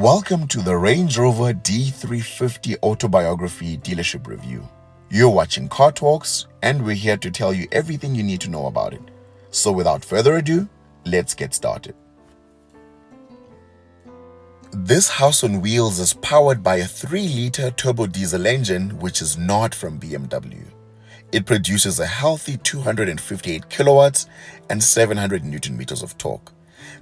Welcome to the Range Rover D350 Autobiography dealership review. You're watching Car Talks, and we're here to tell you everything you need to know about it. So without further ado, let's get started. This house on wheels is powered by a 3-liter turbo diesel engine, which is not from BMW. It produces a healthy 258 kilowatts and 700 newton meters of torque.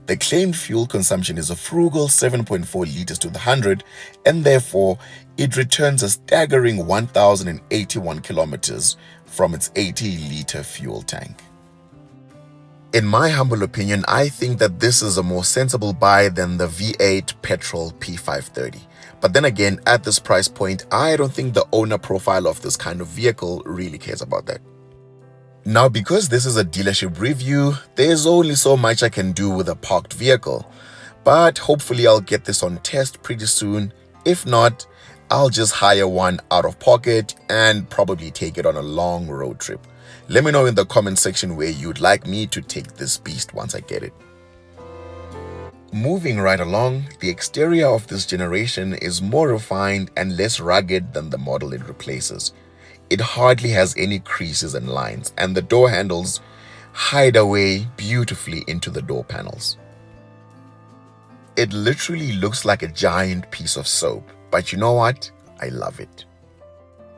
The claimed fuel consumption is a frugal 7.4 liters to the 100, and therefore it returns a staggering 1,081 kilometers from its 80-liter fuel tank. In my humble opinion, I think that this is a more sensible buy than the V8 petrol P530. But then again, at this price point, I don't think the owner profile of this kind of vehicle really cares about that. Now, because this is a dealership review, there's only so much I can do with a parked vehicle. But hopefully I'll get this on test pretty soon. If not, I'll just hire one out of pocket and probably take it on a long road trip. Let me know in the comment section where you'd like me to take this beast once I get it. Moving right along, the exterior of this generation is more refined and less rugged than the model it replaces. It hardly has any creases and lines, and the door handles hide away beautifully into the door panels. It literally looks like a giant piece of soap, but you know what? I love it.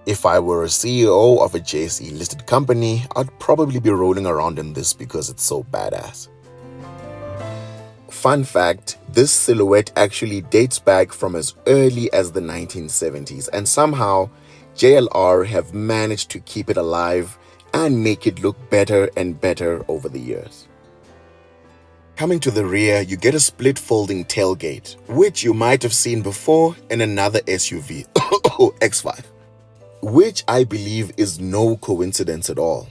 If I were a CEO of a JSE listed company, I'd probably be rolling around in this because it's so badass. Fun fact, this silhouette actually dates back from as early as the 1970s, and somehow JLR have managed to keep it alive and make it look better and better over the years. Coming to the rear, you get a split folding tailgate, which you might have seen before in another SUV, X5, which I believe is no coincidence at all.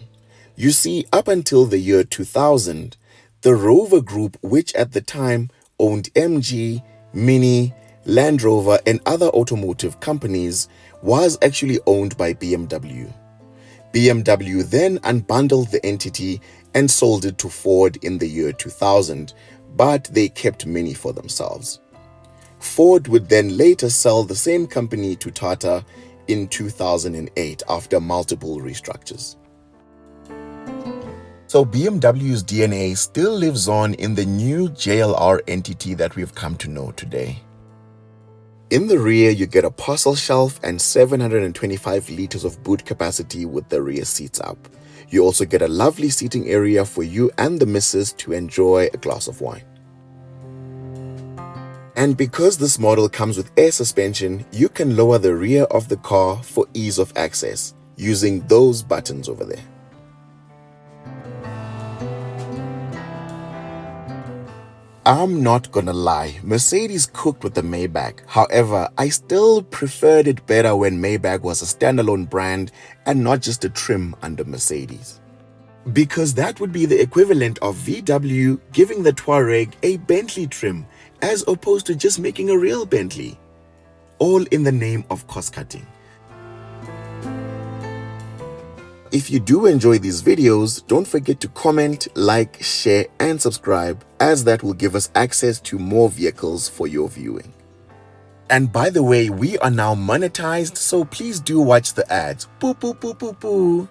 You see, up until the year 2000, the Rover Group, which at the time owned MG, Mini, Land Rover, and other automotive companies, was actually owned by BMW. BMW then unbundled the entity and sold it to Ford in the year 2000, but they kept Mini for themselves. Ford would then later sell the same company to Tata in 2008 after multiple restructures. So BMW's DNA still lives on in the new JLR entity that we've come to know today. In the rear, you get a parcel shelf and 725 liters of boot capacity with the rear seats up. You also get a lovely seating area for you and the missus to enjoy a glass of wine. And because this model comes with air suspension, you can lower the rear of the car for ease of access using those buttons over there. I'm not gonna lie, Mercedes cooked with the Maybach. However, I still preferred it better when Maybach was a standalone brand and not just a trim under Mercedes. Because that would be the equivalent of VW giving the Touareg a Bentley trim as opposed to just making a real Bentley. All in the name of cost cutting. If you do enjoy these videos, don't forget to comment, like, share, and subscribe, as that will give us access to more vehicles for your viewing. And by the way, we are now monetized, so please do watch the ads. Boo, boo, boo, boo, boo.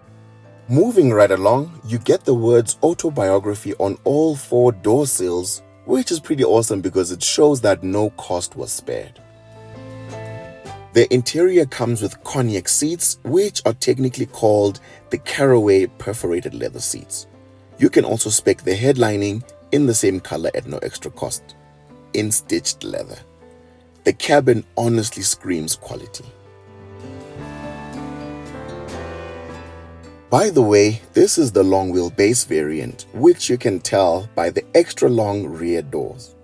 Moving right along, you get the words autobiography on all 4 door sills, which is pretty awesome because it shows that no cost was spared. The interior comes with cognac seats, which are technically called the Caraway perforated leather seats. You can also spec the headlining in the same color at no extra cost, in stitched leather. The cabin honestly screams quality. By the way, this is the long wheelbase variant, which you can tell by the extra long rear doors.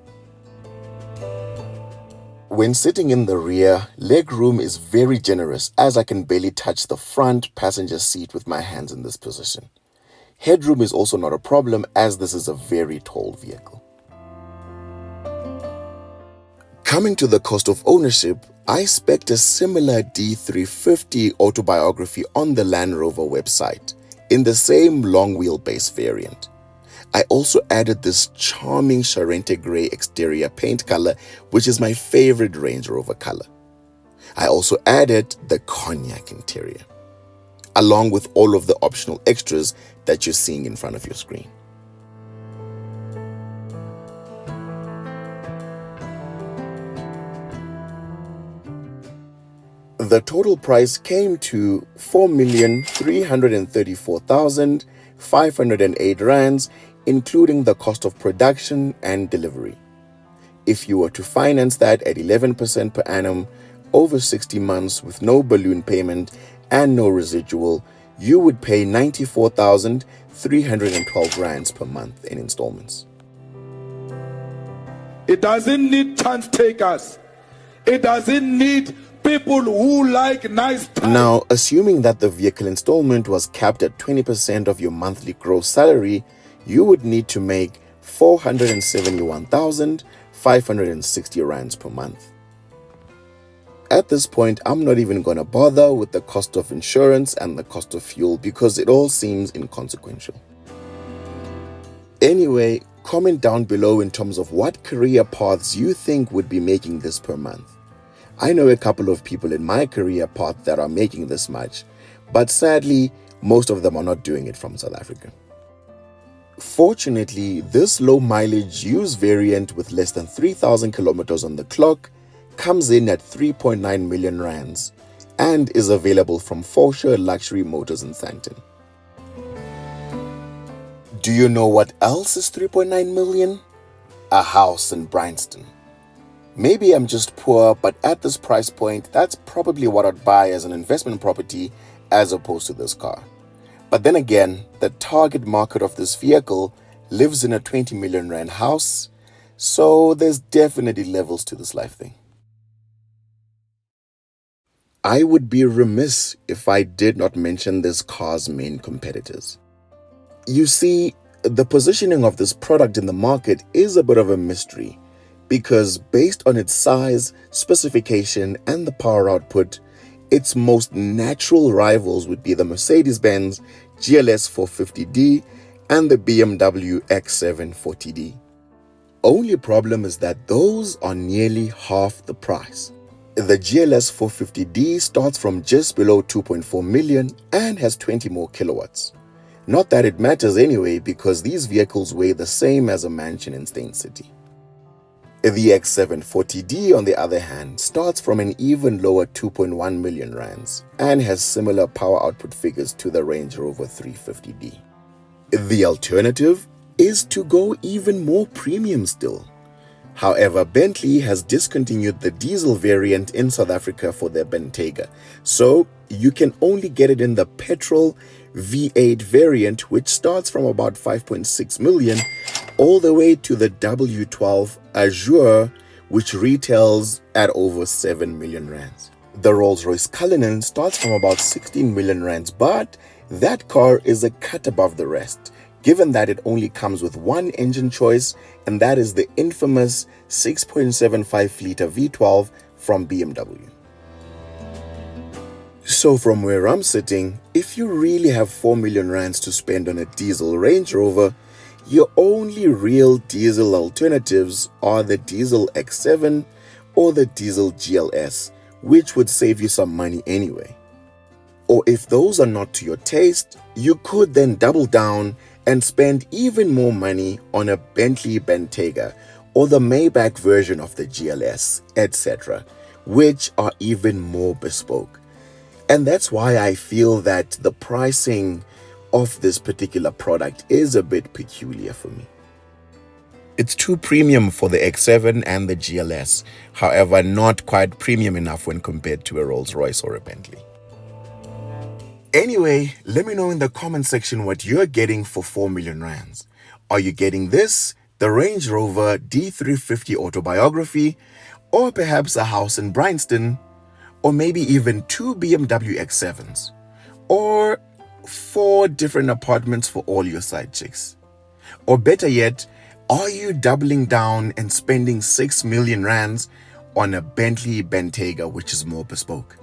When sitting in the rear, leg room is very generous as I can barely touch the front passenger seat with my hands in this position. Headroom is also not a problem as this is a very tall vehicle. Coming to the cost of ownership, I spec'd a similar D350 Autobiography on the Land Rover website in the same long wheelbase variant. I also added this charming Charente Grey exterior paint color, which is my favorite Range Rover color. I also added the cognac interior, along with all of the optional extras that you're seeing in front of your screen. The total price came to 4,334,508 rands, including the cost of production and delivery. If you were to finance that at 11% per annum over 60 months with no balloon payment and no residual, you would pay 94,312 rands per month in installments. It doesn't need chance takers. It doesn't need people who like nice time. Now, assuming that the vehicle installment was capped at 20% of your monthly gross salary, you would need to make 471,560 rands per month. At this point, I'm not even going to bother with the cost of insurance and the cost of fuel because it all seems inconsequential. Anyway, comment down below in terms of what career paths you think would be making this per month. I know a couple of people in my career path that are making this much, but sadly, most of them are not doing it from South Africa. Fortunately, this low mileage used variant with less than 3,000 kilometers on the clock comes in at 3.9 million rands and is available from Fouche Luxury Motors Sandton. Do you know what else is 3.9 million? A house in Bryanston. Maybe I'm just poor, but at this price point, that's probably what I'd buy as an investment property as opposed to this car. But then again, the target market of this vehicle lives in a 20 million rand house, so there's definitely levels to this life thing. I would be remiss if I did not mention this car's main competitors. You see, the positioning of this product in the market is a bit of a mystery, because based on its size, specification, and the power output, its most natural rivals would be the Mercedes-Benz GLS 450D and the BMW X7 40D. Only problem is that those are nearly half the price. The GLS 450D starts from just below 2.4 million and has 20 more kilowatts. Not that it matters anyway, because these vehicles weigh the same as a mansion in Stain City. The X7 40D, on the other hand, starts from an even lower 2.1 million rands and has similar power output figures to the Range Rover 350D. The alternative is to go even more premium still. However, Bentley has discontinued the diesel variant in South Africa for their Bentayga, so you can only get it in the petrol V8 variant, which starts from about 5.6 million all the way to the W12 Azure, which retails at over 7 million rands. The Rolls-Royce Cullinan starts from about 16 million rands, but that car is a cut above the rest, given that it only comes with one engine choice, and that is the infamous 6.75-liter V12 from BMW. So from where I'm sitting, if you really have 4 million rands to spend on a diesel Range Rover, your only real diesel alternatives are the diesel X7 or the diesel GLS, which would save you some money anyway. Or if those are not to your taste, you could then double down and spend even more money on a Bentley Bentayga or the Maybach version of the GLS, etc., which are even more bespoke. And that's why I feel that the pricing of this particular product is a bit peculiar for me. It's too premium for the X7 and the GLS, however, not quite premium enough when compared to a Rolls-Royce or a Bentley. Anyway, let me know in the comment section what you're getting for 4 million rands. Are you getting this, the Range Rover D350 Autobiography, or perhaps a house in Bryanston, or maybe even 2 BMW X7s, or 4 different apartments for all your side chicks? Or better yet, are you doubling down and spending 6 million rands on a Bentley Bentayga, which is more bespoke?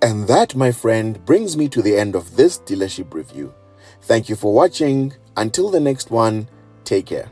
And that, my friend, brings me to the end of this dealership review. Thank you for watching. Until the next one, take care.